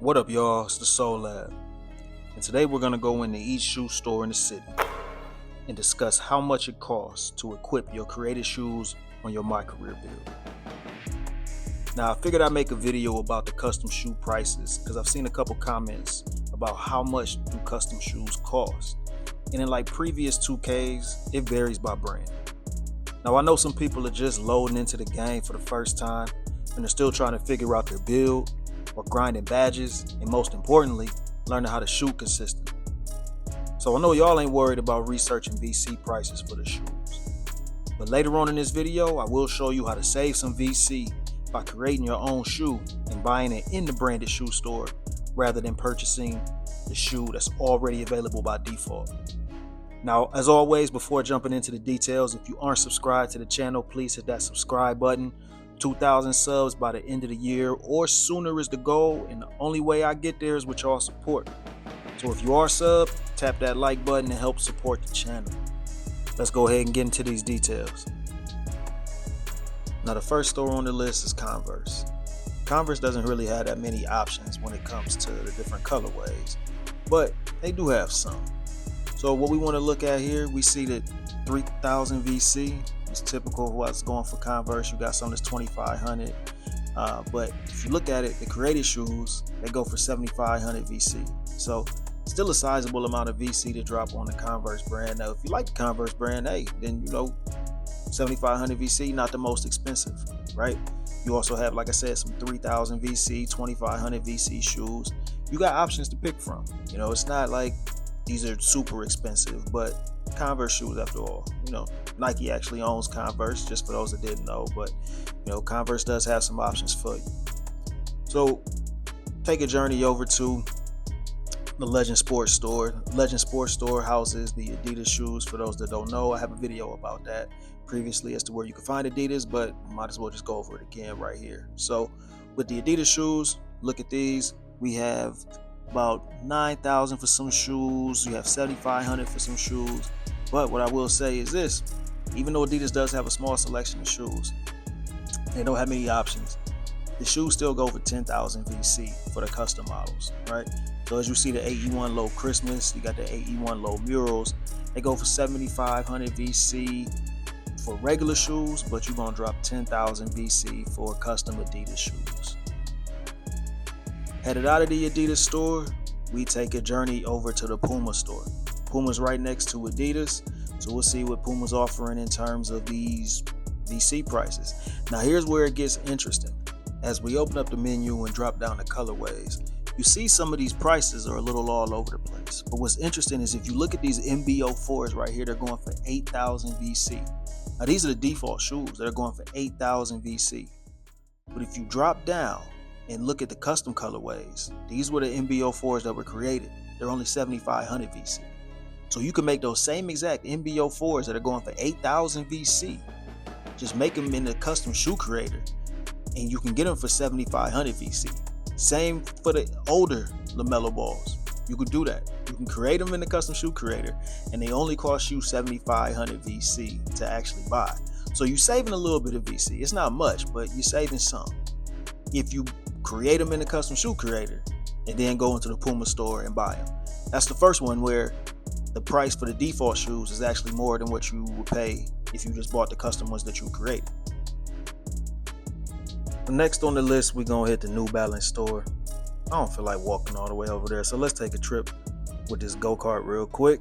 What up, y'all? It's the Soul Lab, and today we're gonna go into each shoe store in the city and discuss how much it costs to equip your creative shoes on your My Career build. Now, I figured I'd make a video about the custom shoe prices because I've seen a couple comments about how much do custom shoes cost, and in like previous 2Ks, it varies by brand. Now, I know some people are just loading into the game for the first time and they're still trying to figure out their build or grinding badges, and most importantly, learning how to shoot consistently. So I know y'all ain't worried about researching VC prices for the shoes, but later on in this video, I will show you how to save some VC by creating your own shoe and buying it in the branded shoe store rather than purchasing the shoe that's already available by default. Now, as always, before jumping into the details, if you aren't subscribed to the channel, please hit that subscribe button. 2,000 subs by the end of the year or sooner is the goal, and the only way I get there is with y'all support. So if you are sub, tap that like button and help support the channel. Let's go ahead and get into these details. Now, the first store on the list is Converse. Converse doesn't really have that many options when it comes to the different colorways, but they do have some. So what we want to look at here, we see that 3,000 VC is typical of what's going for Converse. You got some that's 2,500, but if you look at it, the creative shoes, they go for 7,500 VC. So still a sizable amount of VC to drop on the Converse brand. Now, if you like the Converse brand, hey, then 7,500 VC, not the most expensive, right? You also have, like I said, some 3,000 VC, 2,500 VC shoes. You got options to pick from. It's not like these are super expensive, but Converse shoes after all. Nike actually owns Converse, just for those that didn't know, but Converse does have some options for you. So take a journey over to the Legend Sports Store. Legend Sports Store houses the Adidas shoes. For those that don't know, I have a video about that previously as to where you can find Adidas, but might as well just go over it again right here. So with the Adidas shoes, look at these. We have about 9,000 for some shoes. You have 7,500 for some shoes. But what I will say is this: even though Adidas does have a small selection of shoes, they don't have many options. The shoes still go for 10,000 VC for the custom models, right? So as you see, the AE1 Low Christmas, you got the AE1 Low Murals. They go for 7,500 VC for regular shoes, but you're gonna drop 10,000 VC for custom Adidas shoes. Headed out of the Adidas store, we take a journey over to the Puma store. Puma's right next to Adidas, so we'll see what Puma's offering in terms of these VC prices. Now, here's where it gets interesting. As we open up the menu and drop down the colorways, you see some of these prices are a little all over the place. But what's interesting is if you look at these MB04s right here, they're going for 8,000 VC. Now, these are the default shoes. They're going for 8,000 VC. But if you drop down and look at the custom colorways, these were the MB04s that were created. They're only 7,500 VC. So you can make those same exact MB04s that are going for 8,000 VC. Just make them in the custom shoe creator, and you can get them for 7,500 VC. Same for the older LaMelo balls. You can do that. You can create them in the custom shoe creator, and they only cost you 7,500 VC to actually buy. So you're saving a little bit of VC. It's not much, but you're saving some if you create them in the custom shoe creator and then go into the Puma store and buy them. That's the first one where the price for the default shoes is actually more than what you would pay if you just bought the custom ones that you created. Next on the list, we're gonna hit the New Balance store. I don't feel like walking all the way over there, so let's take a trip with this go-kart real quick.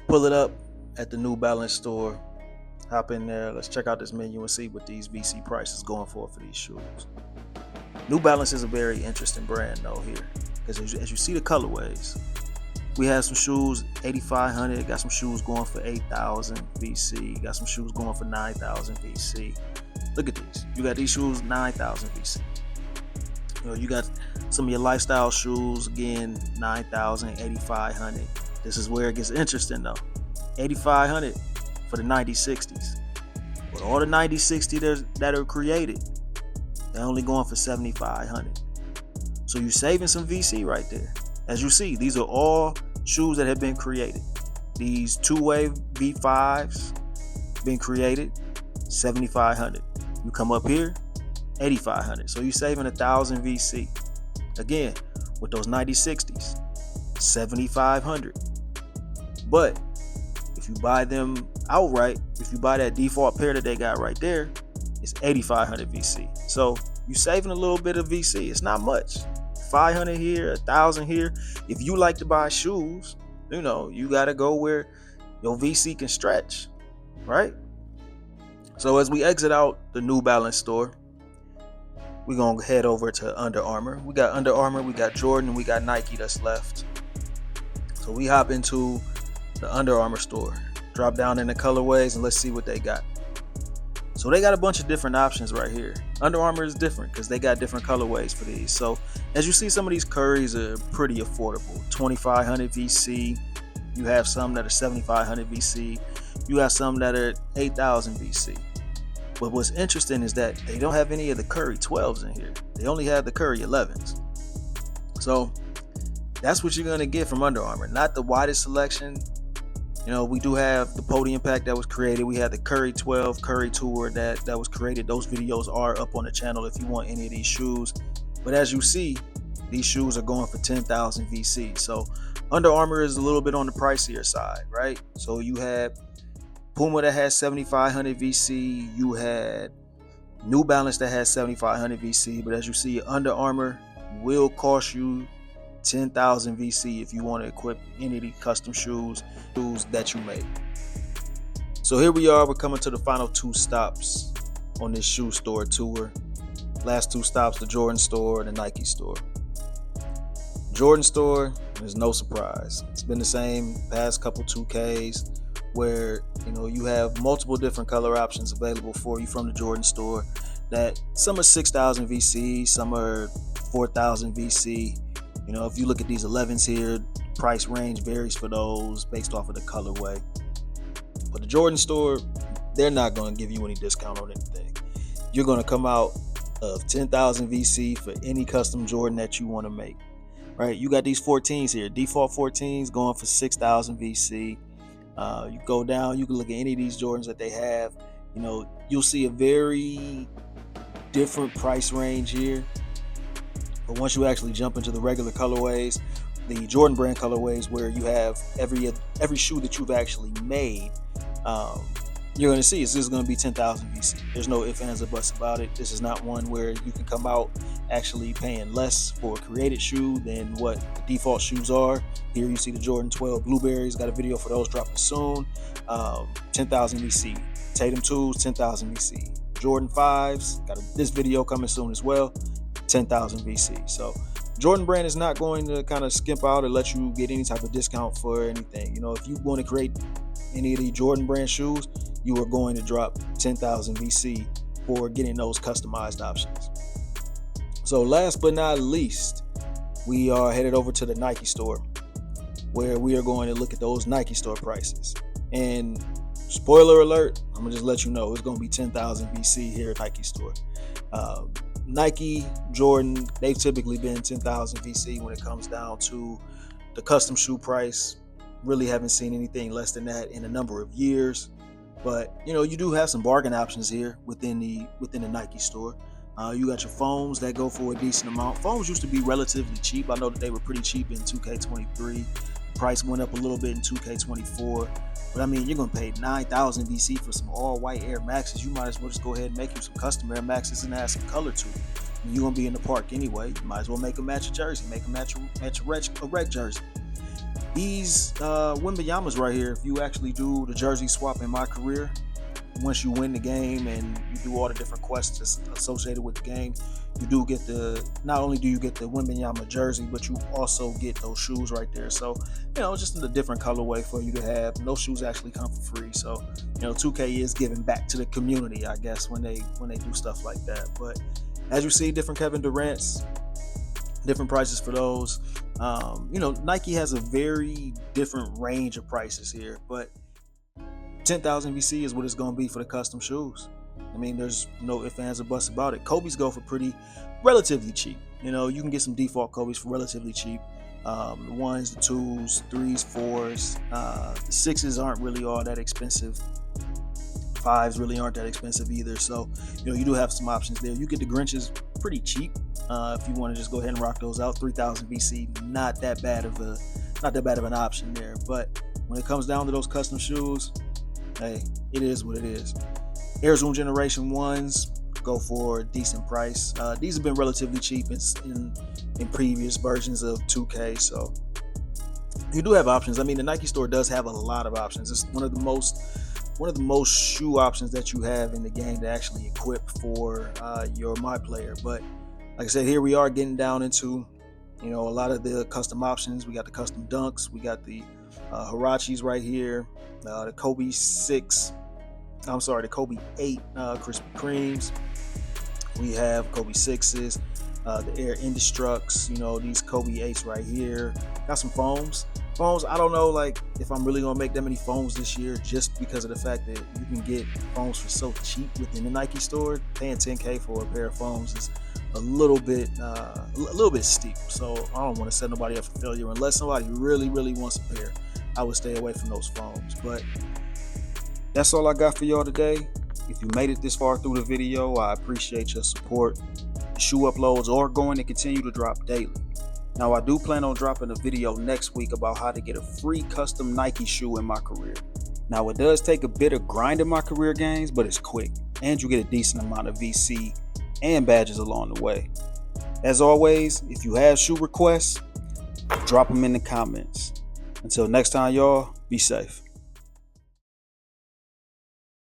Pull it up at the New Balance store. Hop in there. Let's check out this menu and see what these VC prices going for these shoes. New Balance is a very interesting brand though here, because as you see the colorways, we have some shoes 8,500, got some shoes going for 8,000 VC, got some shoes going for 9,000 VC. Look at these. You got these shoes 9,000 VC. You got some of your lifestyle shoes, again, 9,000, 8,500. This is where it gets interesting though. 8,500 for the 90-60s. But all the 90-60 that are created, they're only going for 7,500. So you're saving some VC right there. As you see, these are all shoes that have been created. These two-way V5s been created, 7,500. You come up here, $8,500. So you're saving 1,000 VC. Again, with those 9060s, $7,500. But if you buy them outright, if you buy that default pair that they got right there, it's 8,500 VC. So you're saving a little bit of VC. It's not much. 500 here, 1,000 here. If you like to buy shoes, you got to go where your VC can stretch, right? So as we exit out the New Balance store, we're going to head over to Under Armour. We got Under Armour, we got Jordan, and we got Nike that's left. So we hop into the Under Armour store, drop down in the colorways, and let's see what they got. So they got a bunch of different options right here. Under Armour is different because they got different colorways for these. So as you see, some of these Currys are pretty affordable. 2,500 VC. You have some that are 7,500 VC. You have some that are 8,000 VC. But what's interesting is that they don't have any of the Curry 12s in here. They only have the Curry 11s. So that's what you're going to get from Under Armour. Not the widest selection. We do have the Podium Pack that was created. We had the Curry 12, Curry Tour that was created. Those videos are up on the channel if you want any of these shoes. But as you see, these shoes are going for 10,000 VC. So Under Armour is a little bit on the pricier side, right? So you had Puma that has 7,500 VC. You had New Balance that has 7,500 VC. But as you see, Under Armour will cost you 10,000 VC if you want to equip any of the custom shoes that you make. So here we are. We're coming to the final 2 stops on this shoe store tour. Last 2 stops, the Jordan store and the Nike store. Jordan store is no surprise. It's been the same past couple 2Ks where you have multiple different color options available for you from the Jordan store. That some are 6,000 VC, some are 4,000 VC. If you look at these 11s here, price range varies for those based off of the colorway. But the Jordan store, they're not going to give you any discount on anything. You're going to come out of 10,000 VC for any custom Jordan that you want to make, right? You got these 14s here, default 14s going for 6,000 VC. You go down, you can look at any of these Jordans that they have. You'll see a very different price range here. But once you actually jump into the regular colorways, the Jordan brand colorways, where you have every shoe that you've actually made, you're going to see this is going to be 10,000 VC. There's no ifs, ands, or buts about it. This is not one where you can come out actually paying less for a created shoe than what the default shoes are. Here you see the Jordan 12 Blueberries. Got a video for those dropping soon. 10,000 VC. Tatum 2s, 10,000 VC. Jordan 5s, got this video coming soon as well. 10,000 VC. So Jordan brand is not going to kind of skimp out or let you get any type of discount for anything. If you want to create any of the Jordan brand shoes, you are going to drop 10,000 VC for getting those customized options. So last but not least, we are headed over to the Nike store, where we are going to look at those Nike store prices. And spoiler alert, I'm gonna just let you know it's gonna be 10,000 VC here at Nike store. Nike, Jordan, they've typically been 10,000 VC when it comes down to the custom shoe price. Really haven't seen anything less than that in a number of years. But you do have some bargain options here within the Nike store. You got your foams that go for a decent amount. Foams used to be relatively cheap. I know that they were pretty cheap in 2K23. Price went up a little bit in 2K24. But you're going to pay 9,000 VC for some all-white Air Maxes. You might as well just go ahead and make you some custom Air Maxes and add some color to it. You're going to be in the park anyway. You might as well make them match a jersey. Make them match a rec jersey. These Wembanyamas right here, if you actually do the jersey swap in my career, once you win the game and you do all the different quests associated with the game, you do get not only do you get the Wembanyama jersey, but you also get those shoes right there. So, just in a different colorway for you to have. And those shoes actually come for free. So, 2K is giving back to the community, I guess, when they do stuff like that. But as you see, different Kevin Durant's, different prices for those. Nike has a very different range of prices here, but 10,000 VC is what it's going to be for the custom shoes. There's no ifs, ands, or buts about it. Kobe's go for relatively cheap. You can get some default Kobe's for relatively cheap. The 1s, the 2s, 3s, 4s. The 6s aren't really all that expensive. 5s really aren't that expensive either. So, you do have some options there. You get the Grinches pretty cheap. If you want to just go ahead and rock those out, 3000 VC, not that bad of an option there. But when it comes down to those custom shoes, hey, it is what it is. Air Zoom Generation 1s go for a decent price. These have been relatively cheap in previous versions of 2K, so you do have options. I mean, the Nike store does have a lot of options. It's one of the most shoe options that you have in the game to actually equip for your My Player. But like I said, here we are getting down into a lot of the custom options. We got the custom dunks, we got the Huaraches right here, the Kobe 8 Krispy Kremes. We have Kobe 6s, the Air Indestructs, these Kobe 8s right here. Got some foams. I don't know if I'm really gonna make that many foams this year, just because of the fact that you can get foams for so cheap within the Nike store. Paying $10K for a pair of foams is a little bit steep. So I don't want to set nobody up for failure unless somebody really wants a pair. I would stay away from those foams. But that's all I got for y'all today. If you made it this far through the video, I appreciate your support. The shoe uploads are going to continue to drop daily. Now, I do plan on dropping a video next week about how to get a free custom Nike shoe in my career. Now, it does take a bit of grinding my career gains, but it's quick, and you get a decent amount of VC and badges along the way. As always, if you have shoe requests, drop them in the comments. Until next time, y'all, be safe.